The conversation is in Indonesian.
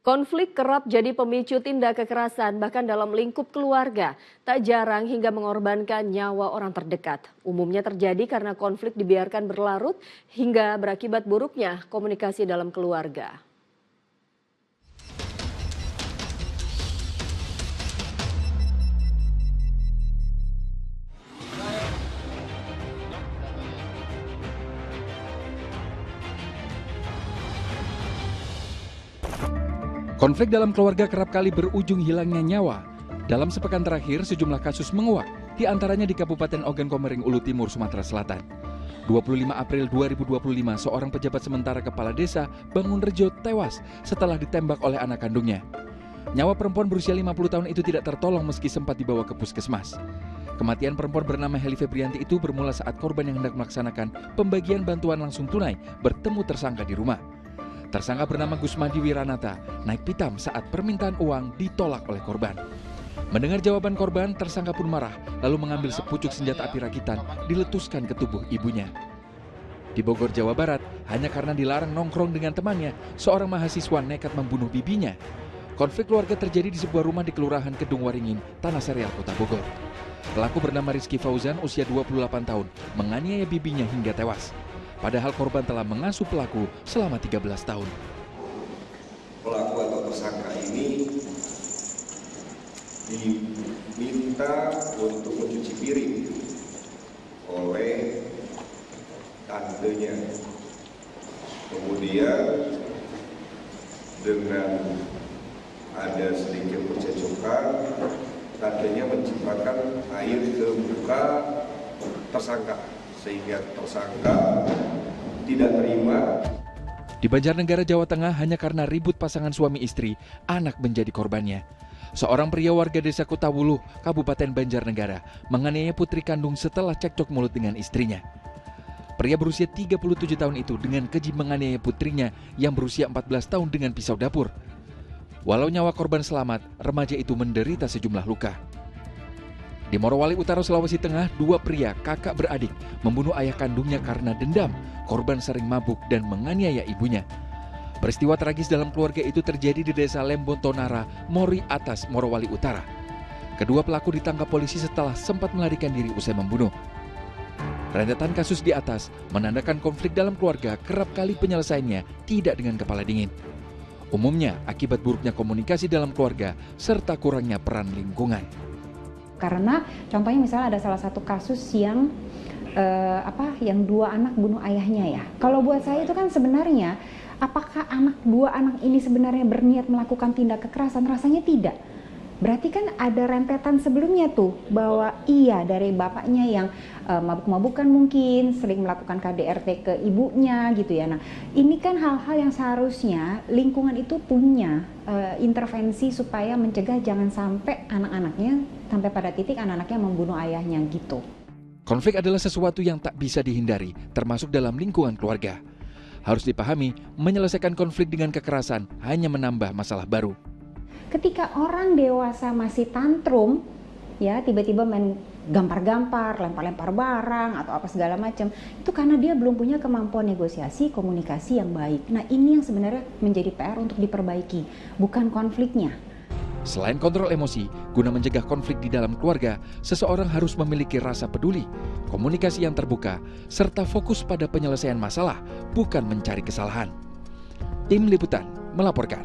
Konflik kerap jadi pemicu tindak kekerasan bahkan dalam lingkup keluarga. Tak jarang hingga mengorbankan nyawa orang terdekat. Umumnya terjadi karena konflik dibiarkan berlarut hingga berakibat buruknya komunikasi dalam keluarga. Konflik dalam keluarga kerap kali berujung hilangnya nyawa. Dalam sepekan terakhir, sejumlah kasus menguak, di antaranya di Kabupaten Ogan Komering Ulu Timur, Sumatera Selatan. 25 April 2025, seorang pejabat sementara kepala desa Bangunrejo tewas setelah ditembak oleh anak kandungnya. Nyawa perempuan berusia 50 tahun itu tidak tertolong meski sempat dibawa ke puskesmas. Kematian perempuan bernama Heli Febrianti itu bermula saat korban yang hendak melaksanakan pembagian bantuan langsung tunai bertemu tersangka di rumah. Tersangka bernama Gusmadi Wiranata naik pitam saat permintaan uang ditolak oleh korban. Mendengar jawaban korban, tersangka pun marah lalu mengambil sepucuk senjata api rakitan diletuskan ke tubuh ibunya. Di Bogor, Jawa Barat, hanya karena dilarang nongkrong dengan temannya, seorang mahasiswa nekat membunuh bibinya. Konflik keluarga terjadi di sebuah rumah di Kelurahan Kedung Waringin, Tanah Serial, Kota Bogor. Pelaku bernama Rizky Fauzan, usia 28 tahun, menganiaya bibinya hingga tewas. Padahal korban telah mengasuh pelaku selama 13 tahun. Pelaku atau tersangka ini diminta untuk mencuci piring oleh tantenya. Kemudian dengan ada sedikit percecokan, tantenya menciprakan air ke muka tersangka, sehingga tersangka tidak terima. Di Banjarnegara, Jawa Tengah, hanya karena ribut pasangan suami istri, anak menjadi korbannya. Seorang pria warga desa Kutawuluh, Kabupaten Banjarnegara, menganiaya putri kandung setelah cekcok mulut dengan istrinya. Pria berusia 37 tahun itu dengan keji menganiaya putrinya yang berusia 14 tahun dengan pisau dapur. Walau nyawa korban selamat, remaja itu menderita sejumlah luka. Di Morowali Utara, Sulawesi Tengah, dua pria kakak beradik membunuh ayah kandungnya karena dendam. Korban sering mabuk dan menganiaya ibunya. Peristiwa tragis dalam keluarga itu terjadi di desa Lembon Tonara, Mori Atas, Morowali Utara. Kedua pelaku ditangkap polisi setelah sempat melarikan diri usai membunuh. Rentetan kasus di atas menandakan konflik dalam keluarga kerap kali penyelesaiannya tidak dengan kepala dingin. Umumnya akibat buruknya komunikasi dalam keluarga serta kurangnya peran lingkungan. Karena contohnya misalnya ada salah satu kasus yang yang dua anak bunuh ayahnya ya. Kalau buat saya itu kan sebenarnya apakah dua anak ini sebenarnya berniat melakukan tindak kekerasan? Rasanya tidak. Berarti kan ada rentetan sebelumnya tuh bahwa iya dari bapaknya yang mabuk-mabukan mungkin sering melakukan KDRT ke ibunya gitu ya. Nah ini kan hal-hal yang seharusnya lingkungan itu punya intervensi supaya mencegah jangan sampai anak-anaknya sampai pada titik anak-anaknya membunuh ayahnya gitu. Konflik adalah sesuatu yang tak bisa dihindari, termasuk dalam lingkungan keluarga. Harus dipahami, menyelesaikan konflik dengan kekerasan hanya menambah masalah baru. Ketika orang dewasa masih tantrum, ya tiba-tiba main gampar-gampar, lempar-lempar barang atau apa segala macam, itu karena dia belum punya kemampuan negosiasi, komunikasi yang baik. Nah ini yang sebenarnya menjadi PR untuk diperbaiki, bukan konfliknya. Selain kontrol emosi, guna mencegah konflik di dalam keluarga, seseorang harus memiliki rasa peduli, komunikasi yang terbuka, serta fokus pada penyelesaian masalah, bukan mencari kesalahan. Tim Liputan melaporkan.